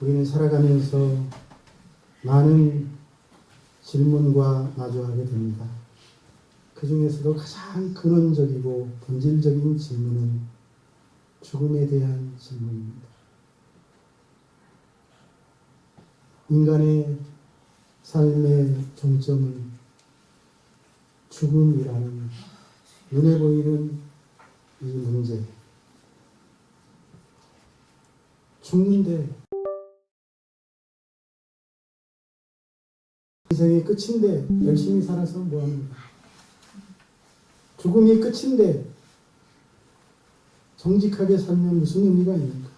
우리는 살아가면서 많은 질문과 마주하게 됩니다. 그 중에서도 가장 근원적이고 본질적인 질문은 죽음에 대한 질문입니다. 인간의 삶의 종점은 죽음이라는 눈에 보이는 이 문제. 죽는데 인생이 끝인데 열심히 살아서 뭐합니까? 죽음이 끝인데 정직하게 살면 무슨 의미가 있는가?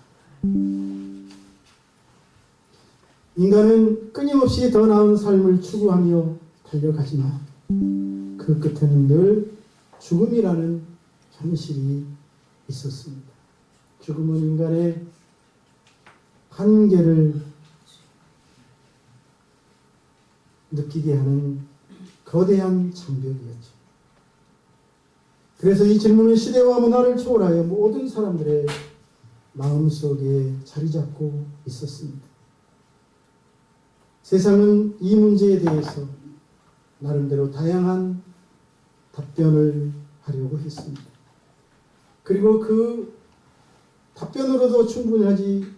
인간은 끊임없이 더 나은 삶을 추구하며 달려가지만 그 끝에는 늘 죽음이라는 현실이 있었습니다. 죽음은 인간의 한계를 느끼게 하는 거대한 장벽이었죠. 그래서 이 질문은 시대와 문화를 초월하여 모든 사람들의 마음속에 자리 잡고 있었습니다. 세상은 이 문제에 대해서 나름대로 다양한 답변을 하려고 했습니다. 그리고 그 답변으로도 충분하지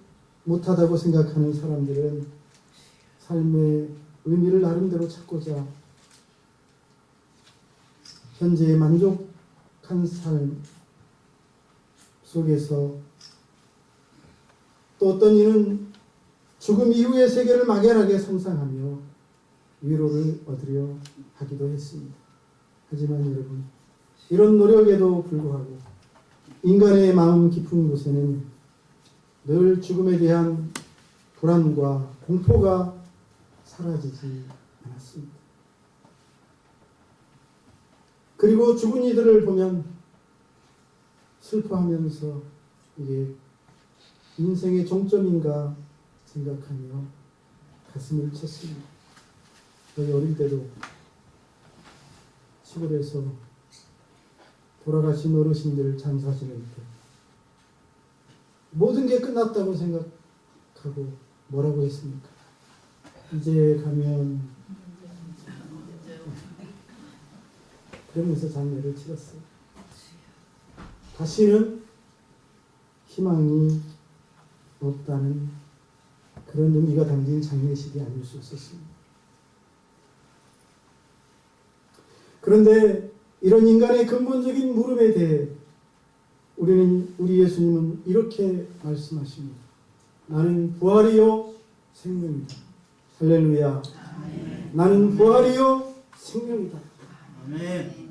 못하다고 생각하는 사람들은 삶의 의미를 나름대로 찾고자 현재의 만족한 삶 속에서 또 어떤 이는 죽음 이후의 세계를 막연하게 상상하며 위로를 얻으려 하기도 했습니다. 하지만 여러분, 이런 노력에도 불구하고 인간의 마음 깊은 곳에는 늘 죽음에 대한 불안과 공포가 사라지지 않았습니다. 그리고 죽은 이들을 보면 슬퍼하면서 이게 인생의 종점인가 생각하며 가슴을 쳤습니다. 저희 어릴 때도 시골에서 돌아가신 어르신들 장사 지낼 때 모든 게 끝났다고 생각하고 뭐라고 했습니까? 이제 가면 그러면서 장례를 치렀어요. 다시는 희망이 없다는 그런 의미가 담긴 장례식이 아닐 수 없었습니다. 그런데 이런 인간의 근본적인 물음에 대해 우리 예수님은 이렇게 말씀하십니다. 나는 부활이요 생명이다. 할렐루야. 아멘. 나는 부활이요 생명이다. 아멘.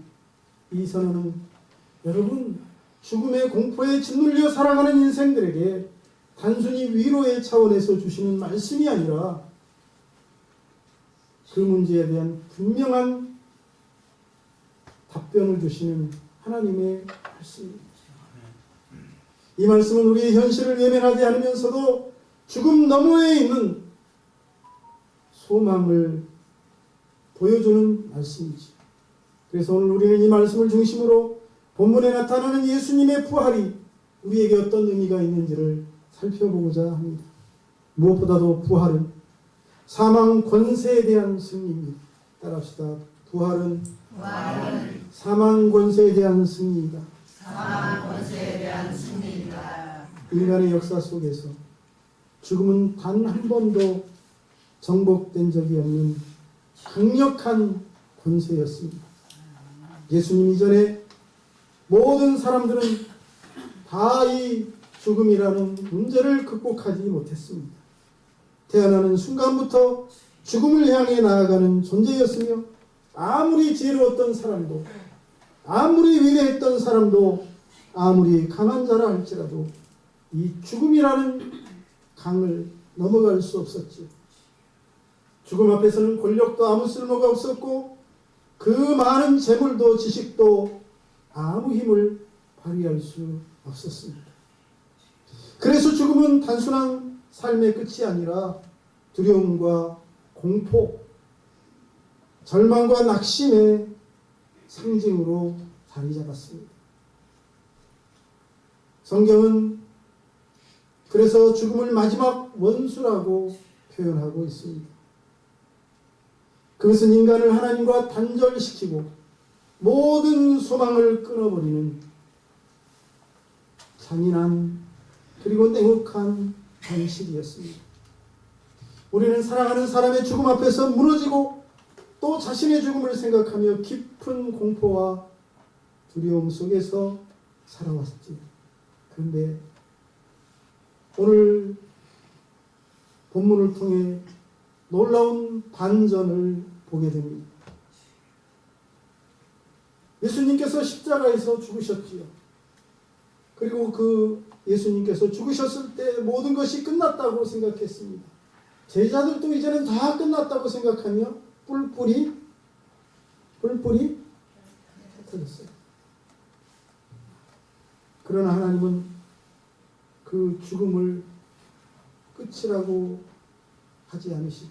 이 선언은 여러분 죽음의 공포에 짓눌려 살아가는 인생들에게 단순히 위로의 차원에서 주시는 말씀이 아니라 그 문제에 대한 분명한 답변을 주시는 하나님의 말씀입니다. 이 말씀은 우리의 현실을 외면하지 않으면서도 죽음 너머에 있는 소망을 보여주는 말씀이지. 그래서 오늘 우리는 이 말씀을 중심으로 본문에 나타나는 예수님의 부활이 우리에게 어떤 의미가 있는지를 살펴보고자 합니다. 무엇보다도 부활은 사망 권세에 대한 승리입니다. 따라합시다. 부활은 사망 권세에 대한 승리이다. 사망 권세에 대한 승리이다. 인간의 역사 속에서 죽음은 단 한 번도 정복된 적이 없는 강력한 권세였습니다. 예수님 이전에 모든 사람들은 다 이 죽음이라는 문제를 극복하지 못했습니다. 태어나는 순간부터 죽음을 향해 나아가는 존재였으며 아무리 지혜로웠던 사람도 아무리 위대했던 사람도 아무리 강한 자라 할지라도 이 죽음이라는 강을 넘어갈 수 없었지. 죽음 앞에서는 권력도 아무 쓸모가 없었고 그 많은 재물도 지식도 아무 힘을 발휘할 수 없었습니다. 그래서 죽음은 단순한 삶의 끝이 아니라 두려움과 공포, 절망과 낙심의 상징으로 자리 잡았습니다. 성경은 그래서 죽음을 마지막 원수라고 표현하고 있습니다. 그것은 인간을 하나님과 단절시키고 모든 소망을 끊어버리는 잔인한 그리고 냉혹한 현실이었습니다. 우리는 사랑하는 사람의 죽음 앞에서 무너지고 또 자신의 죽음을 생각하며 깊은 공포와 두려움 속에서 살아왔지. 그런데 오늘 본문을 통해 놀라운 반전을 보게 됩니다. 예수님께서 십자가에서 죽으셨지요. 그리고 그 예수님께서 죽으셨을 때 모든 것이 끝났다고 생각했습니다. 제자들도 이제는 다 끝났다고 생각하며 뿔뿔이 흩어졌어요. 그러나 하나님은 그 죽음을 끝이라고 하지 않으시고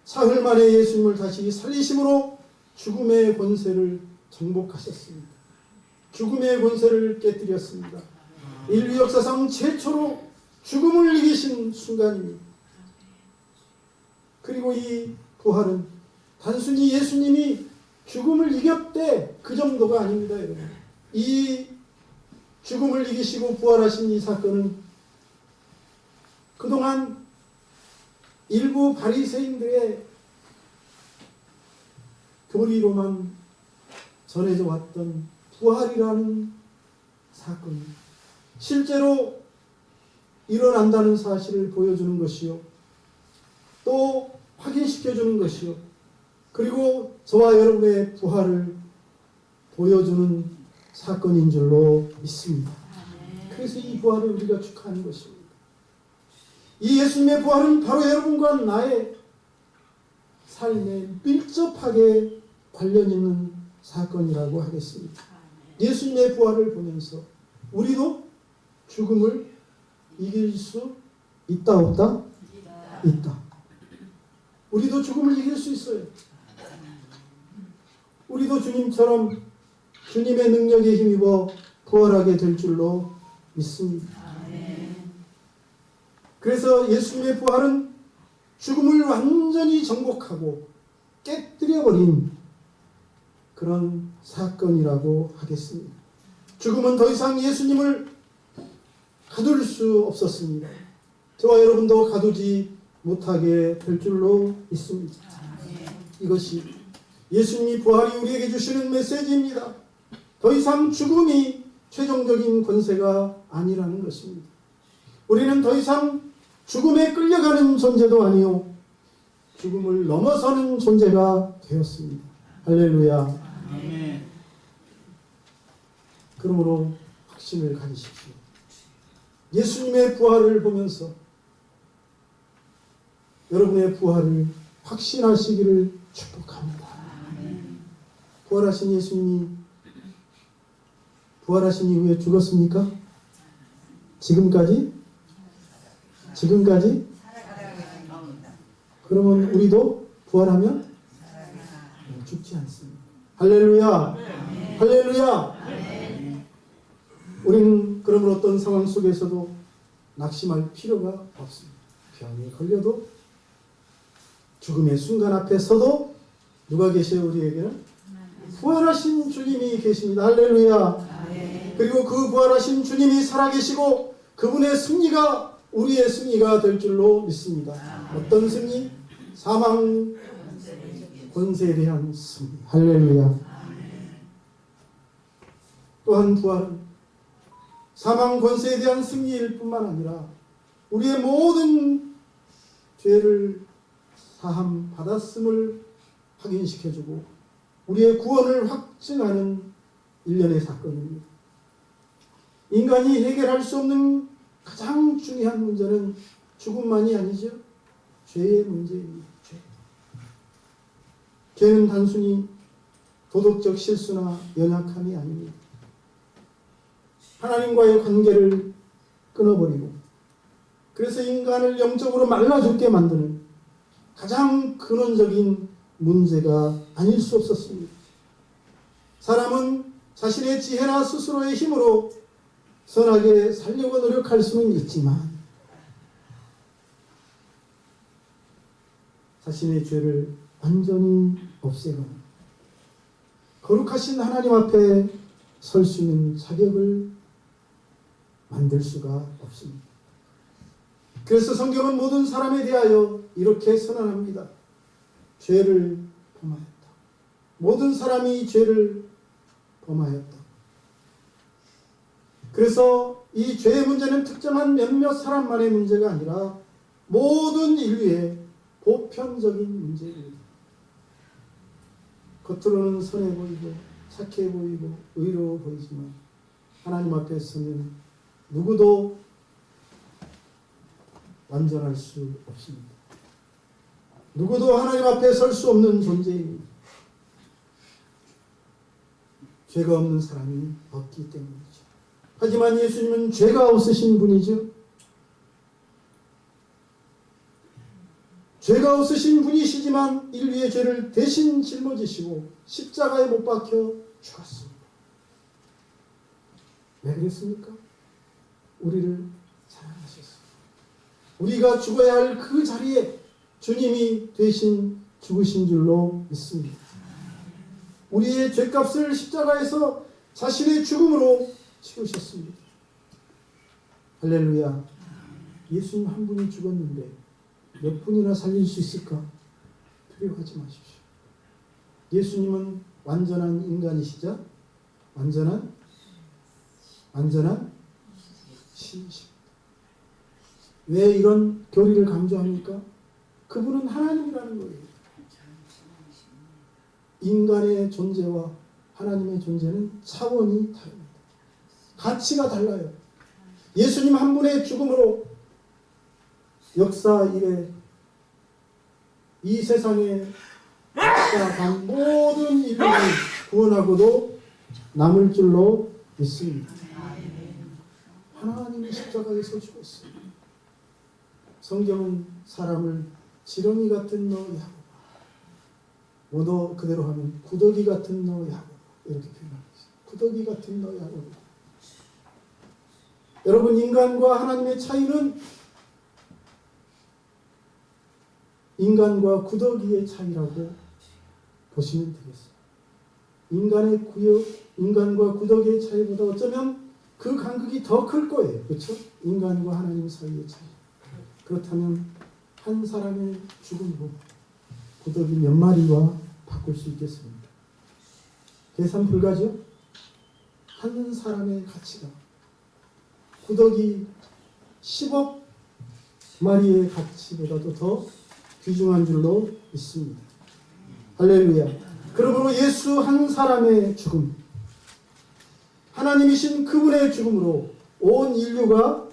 사흘 만에 예수님을 다시 살리심으로 죽음의 권세를 정복하셨습니다. 죽음의 권세를 깨뜨렸습니다. 인류 역사상 최초로 죽음을 이기신 순간입니다. 그리고 이 부활은 단순히 예수님이 죽음을 이겼대 그 정도가 아닙니다, 여러분. 이 죽음을 이기시고 부활하신 이 사건은 그동안 일부 바리새인들의 교리로만 전해져 왔던 부활이라는 사건, 실제로 일어난다는 사실을 보여주는 것이요, 또 확인시켜주는 것이요, 그리고 저와 여러분의 부활을 보여주는 사건인 줄로 믿습니다. 그래서 이 부활을 우리가 축하하는 것입니다. 이 예수님의 부활은 바로 여러분과 나의 삶에 밀접하게 관련 있는 사건이라고 하겠습니다. 예수님의 부활을 보면서 우리도 죽음을 이길 수 있다 없다? 있다. 우리도 죽음을 이길 수 있어요. 우리도 주님처럼 주님의 능력에 힘입어 부활하게 될 줄로 믿습니다. 그래서 예수님의 부활은 죽음을 완전히 정복하고 깨뜨려버린 그런 사건이라고 하겠습니다. 죽음은 더 이상 예수님을 가둘 수 없었습니다. 저와 여러분도 가두지 못하게 될 줄로 믿습니다. 이것이 예수님이 부활이 우리에게 주시는 메시지입니다. 더 이상 죽음이 최종적인 권세가 아니라는 것입니다. 우리는 더 이상 죽음에 끌려가는 존재도 아니요 죽음을 넘어서는 존재가 되었습니다. 할렐루야. 아멘. 그러므로 확신을 가지십시오. 예수님의 부활을 보면서 여러분의 부활을 확신하시기를 축복합니다. 부활하신 예수님이 부활하신 이후에 죽었습니까? 지금까지? 그러면 우리도 부활하면 죽지 않습니다. 할렐루야. 할렐루야. 우리는 그러면 어떤 상황 속에서도 낙심할 필요가 없습니다. 병이 걸려도 죽음의 순간 앞에 서도 누가 계세요? 우리에게는 부활하신 주님이 계십니다. 할렐루야. 그리고 그 부활하신 주님이 살아계시고 그분의 승리가 우리의 승리가 될 줄로 믿습니다. 어떤 승리? 사망 권세에 대한 승리. 할렐루야. 또한 부활은 사망 권세에 대한 승리일 뿐만 아니라 우리의 모든 죄를 사함 받았음을 확인시켜주고 우리의 구원을 확증하는 일련의 사건입니다. 인간이 해결할 수 없는 가장 중요한 문제는 죽음만이 아니죠. 죄의 문제입니다. 죄는 단순히 도덕적 실수나 연약함이 아닙니다. 하나님과의 관계를 끊어버리고 그래서 인간을 영적으로 말라 죽게 만드는 가장 근원적인 문제가 아닐 수 없었습니다. 사람은 자신의 지혜나 스스로의 힘으로 선하게 살려고 노력할 수는 있지만 자신의 죄를 완전히 없애거나 거룩하신 하나님 앞에 설 수 있는 자격을 만들 수가 없습니다. 그래서 성경은 모든 사람에 대하여 이렇게 선언합니다. 죄를 범하였다. 모든 사람이 죄를 범하였다. 그래서 이 죄의 문제는 특정한 몇몇 사람만의 문제가 아니라 모든 인류의 보편적인 문제입니다. 겉으로는 선해 보이고 착해 보이고 의로워 보이지만 하나님 앞에 서면 누구도 완전할 수 없습니다. 누구도 하나님 앞에 설 수 없는 존재입니다. 죄가 없는 사람이 없기 때문이죠. 하지만 예수님은 죄가 없으신 분이죠. 죄가 없으신 분이시지만 인류의 죄를 대신 짊어지시고 십자가에 못 박혀 죽었습니다. 왜 그랬습니까? 우리를 사랑하셨습니다. 우리가 죽어야 할 그 자리에 주님이 대신 죽으신 줄로 믿습니다. 우리의 죄값을 십자가에서 자신의 죽음으로 치우셨습니다. 할렐루야. 예수님 한 분이 죽었는데 몇 분이나 살릴 수 있을까? 두려워하지 마십시오. 예수님은 완전한 인간이시자 완전한 신이십니다. 왜 이런 교리를 강조합니까? 그분은 하나님이라는 거예요. 인간의 존재와 하나님의 존재는 차원이 다릅니다. 가치가 달라요. 예수님 한 분의 죽음으로 역사 이래 이 세상의 역사상 모든 인류를 구원하고도 남을 줄로 믿습니다. 하나님이 십자가에서 죽었습니다. 성경은 사람을 지렁이 같은 너 야곱, 원어 그대로 하면 구더기 같은 너 야곱 이렇게 표현합니다. 구더기 같은 너 야곱. 여러분, 인간과 하나님의 차이는 인간과 구더기의 차이라고 보시면 되겠습니다. 인간과 구더기의 차이보다 어쩌면 그 간극이 더 클 거예요. 그렇죠? 인간과 하나님 사이의 차이. 그렇다면 한 사람의 죽음으로 구더기 몇 마리와 바꿀 수 있겠습니까? 계산 불가죠? 한 사람의 가치가 구더기 10억 마리의 가치보다도 더 귀중한 줄로 믿습니다. 할렐루야. 그러므로 예수 한 사람의 죽음, 하나님이신 그분의 죽음으로 온 인류가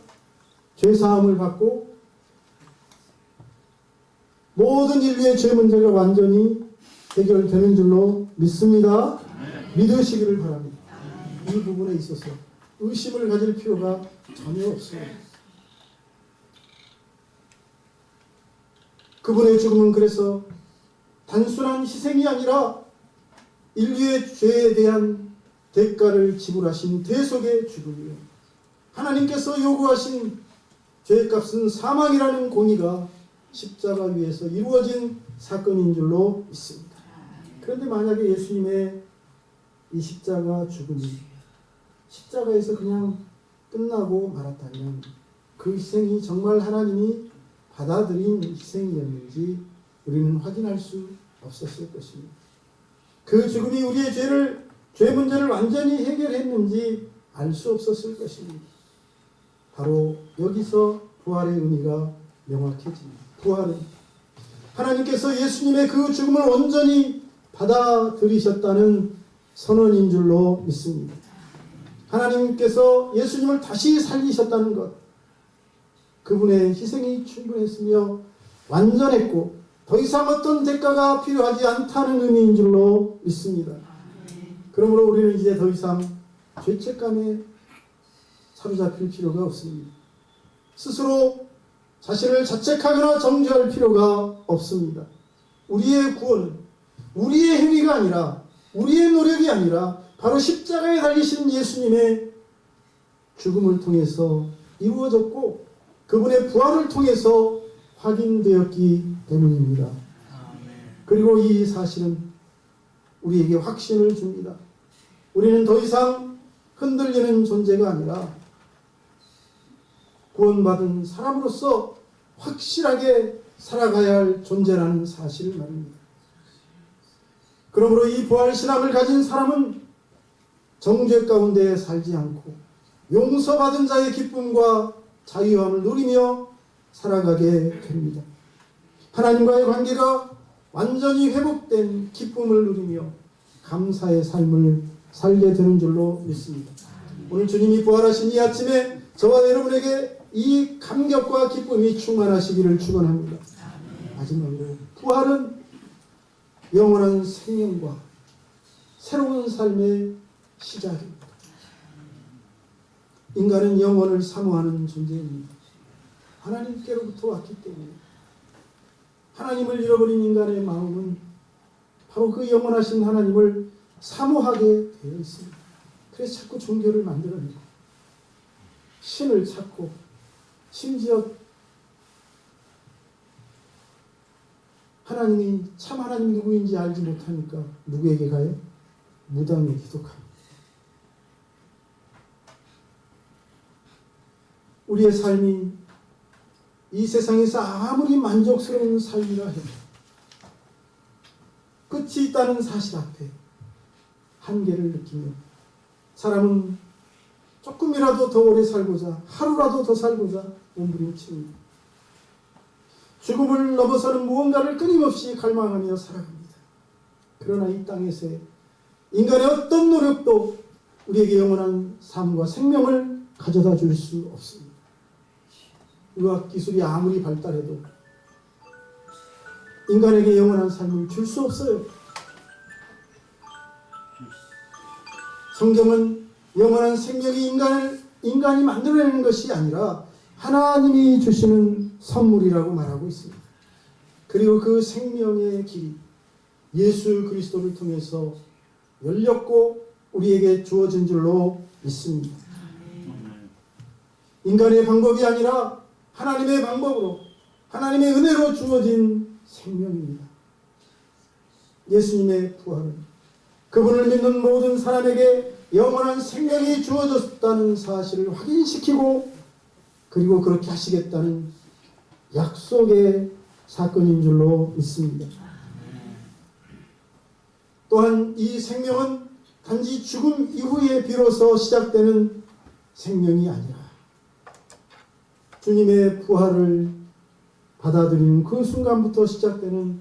죄사함을 받고 모든 인류의 죄 문제가 완전히 해결되는 줄로 믿습니다. 믿으시기를 바랍니다. 이 부분에 있어서 의심을 가질 필요가 전혀 없습니다. 그분의 죽음은 그래서 단순한 희생이 아니라 인류의 죄에 대한 대가를 지불하신 대속의 죽음이요, 하나님께서 요구하신 죄값은 사망이라는 공의가 십자가 위에서 이루어진 사건인 줄로 믿습니다. 그런데 만약에 예수님의 이 십자가 죽음이 십자가에서 그냥 끝나고 말았다면 그 희생이 정말 하나님이 받아들인 희생이었는지 우리는 확인할 수 없었을 것입니다. 그 죽음이 우리의 죄 문제를 완전히 해결했는지 알 수 없었을 것입니다. 바로 여기서 부활의 의미가 명확해집니다. 부활은 하나님께서 예수님의 그 죽음을 온전히 받아들이셨다는 선언인 줄로 믿습니다. 하나님께서 예수님을 다시 살리셨다는 것, 그분의 희생이 충분했으며 완전했고 더 이상 어떤 대가가 필요하지 않다는 의미인 줄로 믿습니다. 그러므로 우리는 이제 더 이상 죄책감에 사로잡힐 필요가 없습니다. 스스로 자신을 자책하거나 정죄할 필요가 없습니다. 우리의 구원은 우리의 행위가 아니라, 우리의 노력이 아니라 바로 십자가에 달리신 예수님의 죽음을 통해서 이루어졌고 그분의 부활을 통해서 확인되었기 때문입니다. 그리고 이 사실은 우리에게 확신을 줍니다. 우리는 더 이상 흔들리는 존재가 아니라 구원받은 사람으로서 확실하게 살아가야 할 존재라는 사실을 말입니다. 그러므로 이 부활신앙을 가진 사람은 정죄 가운데 살지 않고 용서받은 자의 기쁨과 자유함을 누리며 살아가게 됩니다. 하나님과의 관계가 완전히 회복된 기쁨을 누리며 감사의 삶을 살게 되는 줄로 믿습니다. 오늘 주님이 부활하신 이 아침에 저와 여러분에게 이 감격과 기쁨이 충만하시기를 축원합니다. 마지막으로 부활은 영원한 생명과 새로운 삶의 시작입니다. 인간은 영원을 사모하는 존재입니다. 하나님께로부터 왔기 때문에 하나님을 잃어버린 인간의 마음은 바로 그 영원하신 하나님을 사모하게 되어 있습니다. 그래서 자꾸 종교를 만들어내고 신을 찾고 심지어 하나님이 참 하나님 누구인지 알지 못하니까 누구에게 가요? 무당에 기독합니다. 우리의 삶이 이 세상에서 아무리 만족스러운 삶이라 해도 끝이 있다는 사실 앞에 한계를 느끼며 사람은 조금이라도 더 오래 살고자, 하루라도 더 살고자 몸부림칩니다. 죽음을 넘어서는 무언가를 끊임없이 갈망하며 살아갑니다. 그러나 이 땅에서의 인간의 어떤 노력도 우리에게 영원한 삶과 생명을 가져다 줄 수 없습니다. 의학기술이 아무리 발달해도 인간에게 영원한 삶을 줄 수 없어요. 성경은 영원한 생명이 인간이 만들어내는 것이 아니라 하나님이 주시는 선물이라고 말하고 있습니다. 그리고 그 생명의 길이 예수 그리스도를 통해서 열렸고 우리에게 주어진 줄로 믿습니다. 인간의 방법이 아니라 하나님의 방법으로 하나님의 은혜로 주어진 생명입니다. 예수님의 부활은 그분을 믿는 모든 사람에게 영원한 생명이 주어졌다는 사실을 확인시키고 그리고 그렇게 하시겠다는 약속의 사건인 줄로 믿습니다. 또한 이 생명은 단지 죽음 이후에 비로소 시작되는 생명이 아니라 주님의 부활을 받아들이는 그 순간부터 시작되는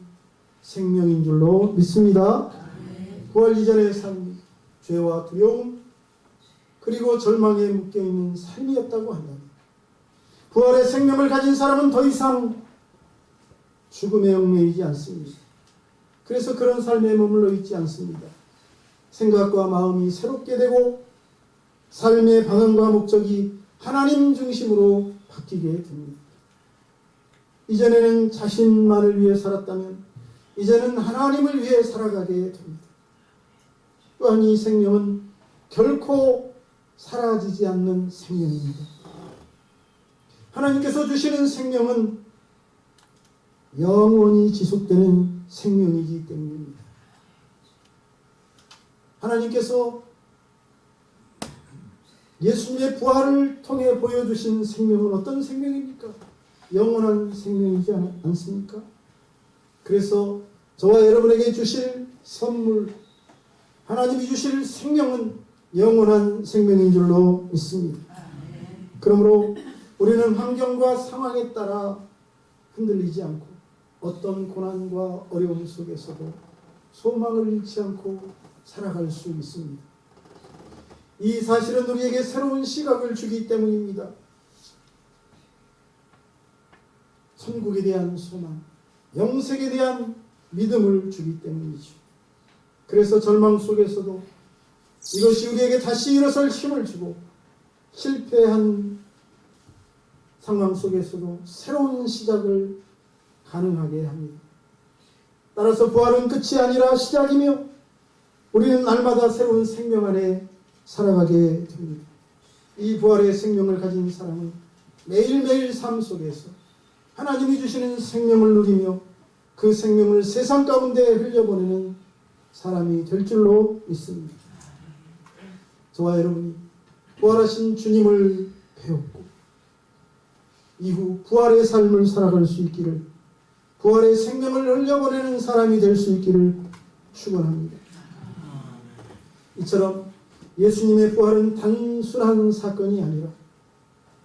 생명인 줄로 믿습니다. 부활 이전의 삶, 죄와 두려움 그리고 절망에 묶여있는 삶이었다고 한다면 부활의 생명을 가진 사람은 더 이상 죽음에 얽매이지 않습니다. 그래서 그런 삶에 머물러 있지 않습니다. 생각과 마음이 새롭게 되고 삶의 방향과 목적이 하나님 중심으로 바뀌게 됩니다. 이전에는 자신만을 위해 살았다면 이제는 하나님을 위해 살아가게 됩니다. 또한 이 생명은 결코 사라지지 않는 생명입니다. 하나님께서 주시는 생명은 영원히 지속되는 생명이기 때문입니다. 하나님께서 예수님의 부활을 통해 보여주신 생명은 어떤 생명입니까? 영원한 생명이지 않습니까? 그래서 저와 여러분에게 주실 선물, 하나님이 주실 생명은 영원한 생명인 줄로 믿습니다. 그러므로 우리는 환경과 상황에 따라 흔들리지 않고 어떤 고난과 어려움 속에서도 소망을 잃지 않고 살아갈 수 있습니다. 이 사실은 우리에게 새로운 시각을 주기 때문입니다. 천국에 대한 소망, 영생에 대한 믿음을 주기 때문이죠. 그래서 절망 속에서도 이것이 우리에게 다시 일어설 힘을 주고 실패한 상황 속에서도 새로운 시작을 가능하게 합니다. 따라서 부활은 끝이 아니라 시작이며 우리는 날마다 새로운 생명 안에 살아가게 됩니다. 이 부활의 생명을 가진 사람은 매일매일 삶 속에서 하나님이 주시는 생명을 누리며 그 생명을 세상 가운데 흘려보내는 사람이 될 줄로 믿습니다. 저와 여러분이 부활하신 주님을 배웠고 이후 부활의 삶을 살아갈 수 있기를, 부활의 생명을 흘려보내는 사람이 될 수 있기를 축원합니다. 이처럼 예수님의 부활은 단순한 사건이 아니라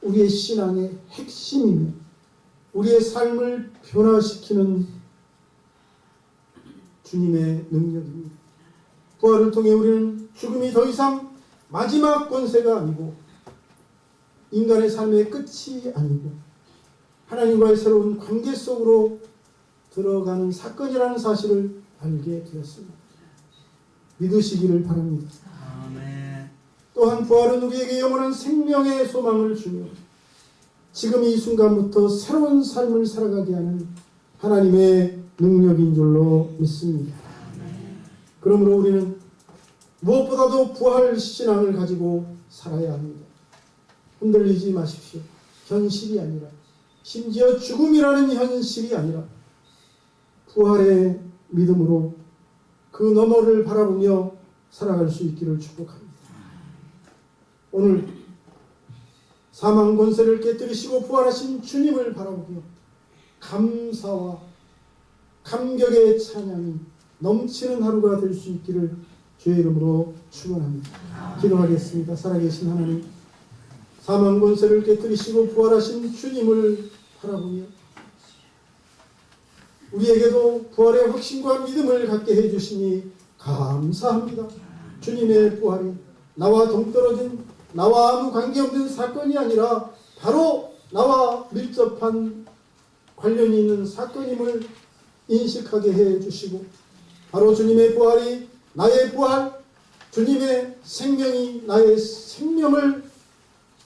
우리의 신앙의 핵심이며 우리의 삶을 변화시키는 주님의 능력입니다. 부활을 통해 우리는 죽음이 더 이상 마지막 권세가 아니고 인간의 삶의 끝이 아니고 하나님과의 새로운 관계 속으로 들어가는 사건이라는 사실을 알게 되었습니다. 믿으시기를 바랍니다. 아멘. 또한 부활은 우리에게 영원한 생명의 소망을 주며 지금 이 순간부터 새로운 삶을 살아가게 하는 하나님의 능력인 줄로 믿습니다. 그러므로 우리는 무엇보다도 부활 신앙을 가지고 살아야 합니다. 흔들리지 마십시오. 현실이 아니라, 심지어 죽음이라는 현실이 아니라 부활의 믿음으로 그 너머를 바라보며 살아갈 수 있기를 축복합니다. 오늘 사망 권세를 깨뜨리시고 부활하신 주님을 바라보며 감사와 감격의 찬양이 넘치는 하루가 될 수 있기를 주의 이름으로 축원합니다. 기도하겠습니다. 살아계신 하나님, 사망 권세를 깨뜨리시고 부활하신 주님을 바라보며 우리에게도 부활의 확신과 믿음을 갖게 해주시니 감사합니다. 주님의 부활이 나와 동떨어진, 나와 아무 관계없는 사건이 아니라 바로 나와 밀접한 관련이 있는 사건임을 인식하게 해주시고 바로 주님의 부활이 나의 부활, 주님의 생명이 나의 생명을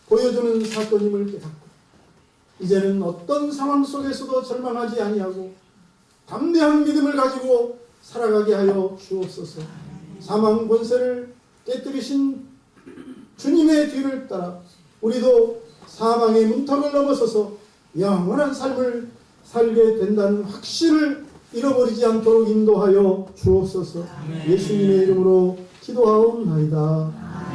보여주는 사건임을 깨닫고 이제는 어떤 상황 속에서도 절망하지 아니하고 담대한 믿음을 가지고 살아가게 하여 주옵소서. 사망 권세를 깨뜨리신 주님의 뒤를 따라 우리도 사망의 문턱을 넘어서서 영원한 삶을 살게 된다는 확신을 잃어버리지 않도록 인도하여 주옵소서. 예수님의 이름으로 기도하옵나이다.